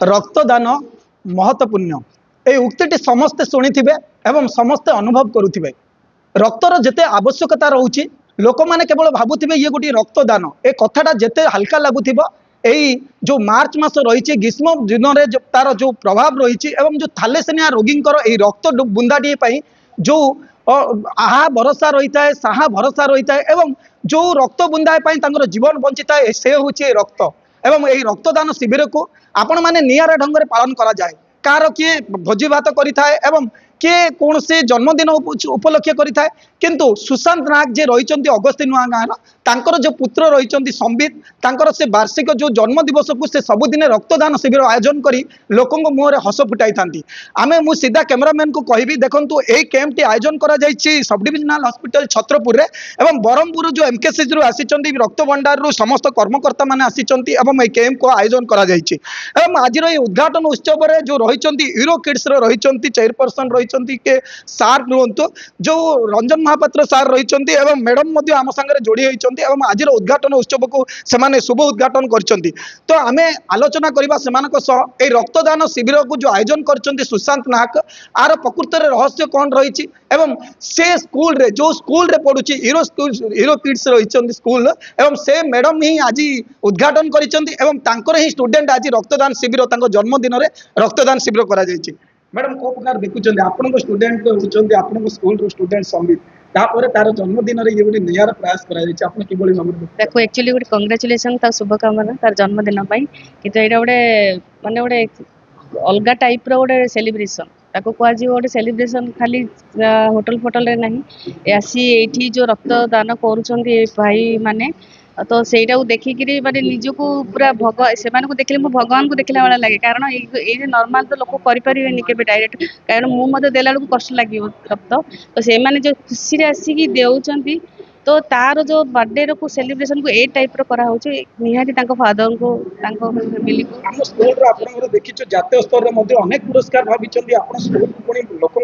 रक्तदान महत्वपूर्ण ये उक्ति समस्ते शुणी एवं समस्ते अनुभव करुवे रक्तर जिते आवश्यकता रोचे लोक मैंने केवल भावुवे ये गोटे रक्तदान ए कथाटा जिते हल्का लगुव यही जो मार्च मास रही ग्रीष्म दिन में तार जो प्रभाव रही जो थैलेसेमिया रोगी रक्त बुंदाटी जो आहा भरोसा रही है साहा भरोसा रही है एवं जो रक्त बुंदाई जीवन बंची थाए से हूँ रक्त एवं यही रक्तदान शिविर को आपण मैंने निरा ढंग से पालन करा जाए कार किए भोजी भात करें किए कौन से जन्मदिन उपलक्ष्य करें किंतु सुशांत नाग जे रही अगस्ती नुआ गाँव जो पुत्र रही संबित से वार्षिक जो जन्म दिवस को से सबुदिन रक्तदान शिविर आयोजन कर लोक मुहर हस फुटाई था आम मु सीधा कैमरामैन को कहबी देखो यही कैंपटी आयोजन कर सब डिविजनल हॉस्पिटल छत्रपुर एवं ब्रह्मपुर जो एमकेसीज रु आसी रक्त भंडार रु समस्त कर्मकर्ता मैंने आसी कैंप को आयोजन कर आज उद्घाटन उत्सव जो रही यूरो किड्स रही चेयरपर्सन रही के सार रुहतु जो रंजन महापात्र सार रही मैडम आम सागर जोड़ी होती आज उद्घाटन उत्सव को सेमाने शुभ उद्घाटन कर तो आम आलोचना करवा रक्तदान शिविर को जो आयोजन कर सुशांत नाहक आर प्रकृत रहस्य कौन रही से स्कूल रे जो स्कूल रे पढ़ुची हीरो किड्स रही स्कूल एवं से मैडम ही आज उद्घाटन कर ही स्टूडेंट आज रक्तदान शिविर जन्मदिन में रक्तदान शिविर कर मैडम को प्रकार देखुं आपण स्टूडेंट होती आप स्कूल स्टूडेंट संबित तार जन्मदिन ये गोटे नियार प्रयास देखो एक्चुअली गोटे कंग्रेचुलेसन तार शुभकामना तार जन्मदिन किंतु यहाँ गोटे मानने गोटे अलग टाइप रोटे सेलिब्रेसन ताको कहुए गोटे सेलिब्रेसन खाली होटल फोटल नहीं आसी ये जो रक्तदान कर भाई माने तो सहीटा देखिकी माने निजको पूरा से देखिले भगवान को देखला वाला लगे कारण ये नॉर्मल तो लोक करें के डायरेक्ट कारण मुझे देला कष्ट लगे रक्त तो से जो खुशी आसिकी देउचंती तो तार जो बर्थडे को सेलिब्रेशन को ए टाइप कराऊे निहाती फादर को फैमिली को स्कूल देखिए जातीय स्तर में अनेक पुरस्कार भाई आप स्कूल लोक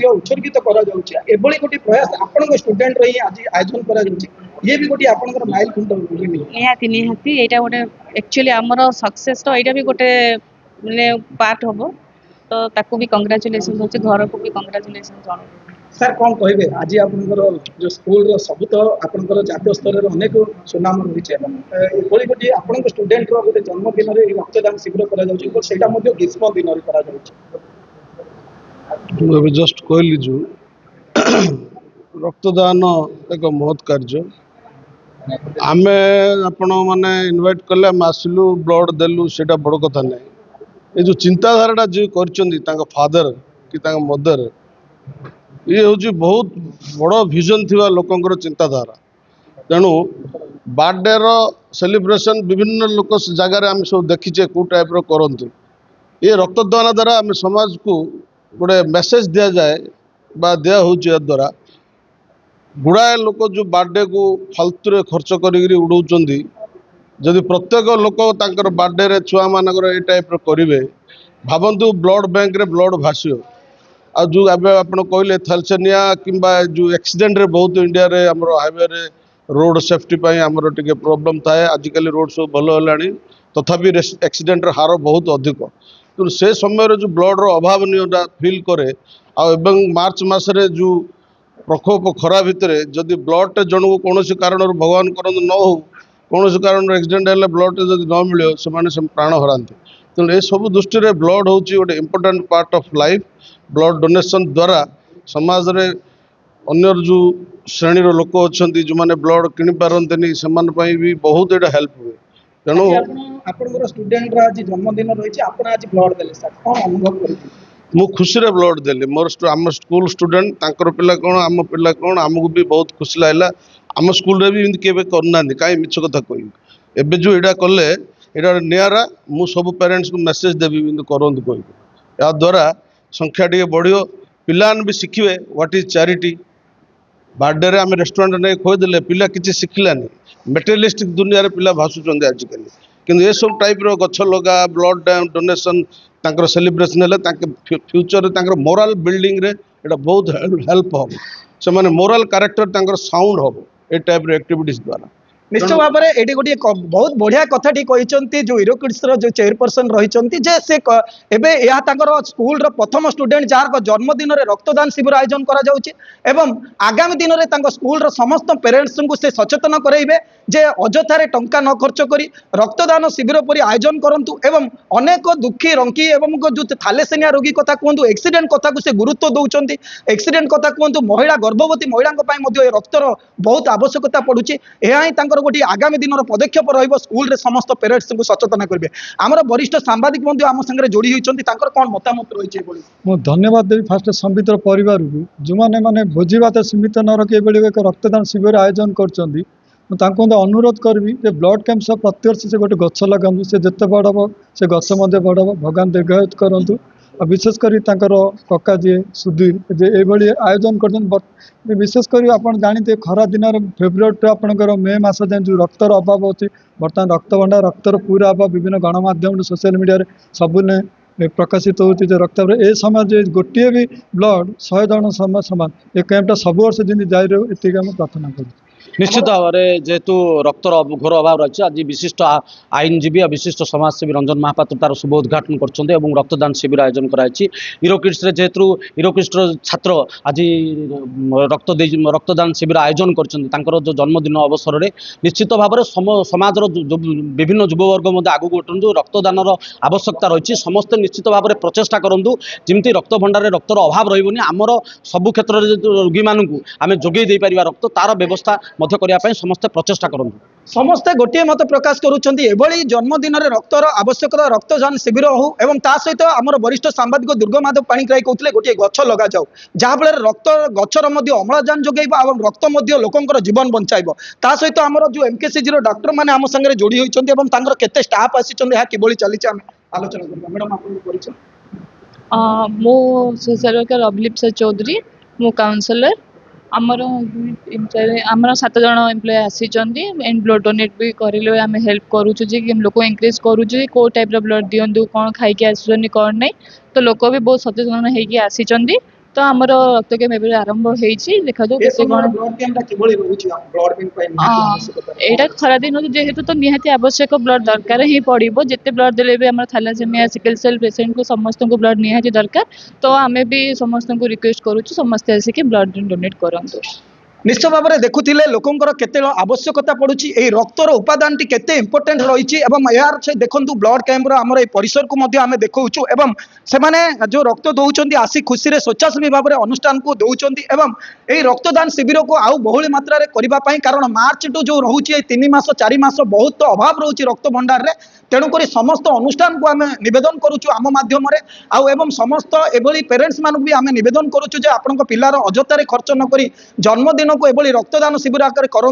उत्सर्गित गोटे प्रयास आपण स्टूडेंट रही आज आयोजन कर ये भी गोटे आप निहाती निहाती यहाँ गोटे एक्चुअली आमर सक्सेस यहाँ भी गोटे माने पार्ट हम तो ताकू भी कंग्रेचुलेसन हो घर को भी कंग्रेचुलेसन जन सर कौन कहे आज आप जो स्कूल सब तो आप जातीय स्तर में अनेक सुनाम रही गोटे आप स्टूडेंट गोटे जन्मदिन में रक्तदान शिविर कर ग्रीष्म दिन में जस्ट कहली जो रक्तदान एक महत् कार्य आम आपण मैंने इनवाइट कले आम आसलु ब्लड देलु से बड़ कथा ना ये जो चिंताधारा जो कर फादर कि मदर ये हूँ बहुत बड़ विजन थी लोकंर चिंताधारा तेणु बर्थडे सेलिब्रेशन विभिन्न लोक जगार आम सब देखीचे कौ टाइप करते ये रक्तदान द्वारा आम समाज को गोटे मेसेज दि जाए दिया द्वारा गुड़ाए लोक जो बर्थडे को फालतू खर्च कर उड़ाऊँच जदि प्रत्येक लोक बर्थडे छुआ मानकर ये टाइप करेंगे भावतु ब्लड बैंक रे ब्लड भाष्य आ जो आप कहले थैलेसेमिया किंबा जो एक्सीडेंट रे बहुत इंडिया रे हमर हाईवे रे रोड सेफ्टी आमर टे प्रोब्लेम थाए आजिकल रोड सब भल है तथापि एक्सीडेंट हार बहुत अधिक तो से समय जो ब्लड रो अभाव नहीं फिल करे आ मार्च मसरे जो प्रकोप खरा भितर जदि ब्लड जन को कौन कारण भगवान करते न हो कौन कारण एक्सीडेंट है ब्लड जब न मिले से प्राण हराते तेणु ये सब दृष्टि रे ब्लड हूँ गोटे important part of life blood donation द्वारा समाज रे अन्य जो श्रेणी लोक अच्छा जो मैंने ब्लड किनी पारंते से भी बहुत ये हेल्प हुए तेणु स्टूडेंट आज जन्मदिन रही आज ब्लड देले सर कौन अनुभव करते मु खुशी रे ब्लड देली मोर आम स्कूल स्टूडेंट तांकर पिला कौन आम पिला कौन आमको भी बहुत खुशी लगे आम स्कूल रे भी इनके करना कहीं मिछ कथा कह एबे जो यहाँ कले यहाँ निरा मु सब पेरेंट्स को मेसेज देवी करते कह द्वारा संख्या टी बढ़ियो पिलान भी शिखे व्हाट इज चैरिटी बर्थडे रे आम रेस्टोरेंट नहीं खोदेले पिला किसी शिखलानी मेटेरियलिस्टिक दुनिया रे पिला भाषुंट आजिकल कि ये सब टाइप रो गछ लगा ब्लड डोनेशन तांकर सेलिब्रेशन है फ्यूचर मोराल बिल्डिंग रे एटा बहुत हेल्प हम से माने मोराल कैरेक्टर तांकर साउंड हम ए टाइप रो एक्टिविटीज द्वारा निश्चय भाव में ये गोटे बहुत बढ़िया कथाटी कहते जो हीरोकिड्स जो चेयरपर्सन रही जे से स्कूल प्रथम स्टूडेंट जार जन्मदिन में रक्तदान शिविर आयोजन करा आगामी दिन में स्कूल समस्त पेरेन्ट्स को से सचेतन कराइबे जे अजथारे टंका न खर्च करी रक्तदान शिविर पर आयोजन करंतु एवं अनेक दुखी रंकी एवं जो थैलेसेमिया रोगी कथा कहतु एक्सीडेंट कथा को से गुरुत्व दौरान एक्सीडेंट कथा कहतु महिला गर्भवती महिला रक्तर बहुत आवश्यकता पड़ुची गोटे आगामी दिन पदक्षेप रहिबो स्कूल रे समस्त पेरेंट्स को सचेतन करेंगे आमर वरिष्ठ सांबादिक बंधु आम संगे जोड़ी होती कौन मतामत रही मु धन्यवाद देवी फास्ट संबितर परिवार को जो मैंने भोजी भात सीमित न रखी एक रक्तदान शिविर आयोजन कर अनुरोध करी ब्लड कैंप सह प्रत्यक्ष से गोटे गछ लगातु से जिते बड़ हम से गछ बड़ हम भगवान दीर्घायुत करूँ विशेषकर कका जी सुधीर जे ये आयोजन कर विशेषकर आप जानते खरा दिन फेब्रुआरी आपंकर मे मस जाए जो रक्तर अभाव अच्छी बर्तमान रक्त भंडार रक्तर पूरा अभाव विभिन्न गणमाध्यम सोशल मीडिया सबने प्रकाशित होती रक्त ए समय गोटे भी ब्लड 100 जन समान ए कैंपटा सब वर्ष जमी जारी रही आम प्रार्थना करूँ निश्चित भाव में जेहेतु रक्तर घोर अभाव रही आज विशिष्ट आईनजीवी और विशिष्ट समाजसेवी रंजन महापात्र तार शुभ उद्घाटन कर रक्तदान शिविर आयोजन कराई हीरोकिड्स जेहेतु हीरोकिड्स छात्र आज रक्तदान शिविर आयोजन कर जो जन्मदिन अवसर में निश्चित भाव में समाज विभिन्न युववर्ग आगू उठू रक्तदान आवश्यकता रही समस्ते निश्चित भाव में प्रचेषा करूँ जमी रक्त भंडार रक्तर अभाव रही आमर सबु क्षेत्र में रोगी मानू आम जोगे दे पार रक्त तार व्यवस्था समस्ते प्रचेषा करूँ समस्ते गोटे मत प्रकाश करुँच जन्मदिन में रक्तर आवश्यकता रक्तदान शिविर हो एवं ता सहित आमर वरिष्ठ सांबादिक दुर्गमाधव पाणिग्राही कहते गोटे गछ लगा जाऊ जहाँफल रक्त गचर अम्लजान जोगेब और रक्त लोकंर जीवन बचाइब ता सहित आमर जो एमकेसीजी डॉक्टर मैंने आम संगे जोड़ी होती केते स्टाफ आसी कि चली आलोचना करबा मैडम आपन परिचय मो सोशल वर्कर अभिलिप्सा चौधरी मो काउंसलर आमर 7 जन एम्प्लॉय आसी एंड ब्लड डोनेट भी करें आम हेल्प करूँ लोक एनकरेज करूँ कौ टाइप ब्लड दिंतु कौन खाई आसुच्च कौन नहीं तो लोक भी बहुत सचेतन होगी आसी तो आमर रक्त कैंप एवं आरंभ होती देखा जाऊ यहाँ खरा दिन जेहेतु तो निहाती आवश्यक ब्लड दरकार ही पड़ो जिते ब्लड देले भी आम थैलासेमिया सिकल सेल पेसेंट को समस्त को ब्लड निहाती दरकार तो आम भी समस्त को रिक्वेस्ट करूँ समस्ते आसिक ब्लड डोनेट करूँ निश्चय भाव में देखुले लोकंर केते आवश्यकता पड़ुची ए रक्तर उपादान टी केते इंपोर्टेंट रही यार से देखंतु ब्लड कैंप आमर ए परिसर को आम देखु एवं से माने जो रक्त दौरान आसी खुशी रे स्वेच्छासेवी भाव में अनुष्ठान को दौरान एवं ए रक्तदान शिविर को आउ बहुल मात्रा रे करने कारण मार्च टू जो रोचे 3 मास 4 मास बहुत अभाव रोचे रक्त भंडार रे तेणुक समस्त अनुष्ठान को आम नवेदन करुचु आम माध्यम एवं समस्त एभली पेरेन्ट्स मानक भी आम नवेदन करुचु जे आपन पिलार अजतारे खर्च न करी जन्मदिन को एभली रक्तदान शिविर आकार करंतु।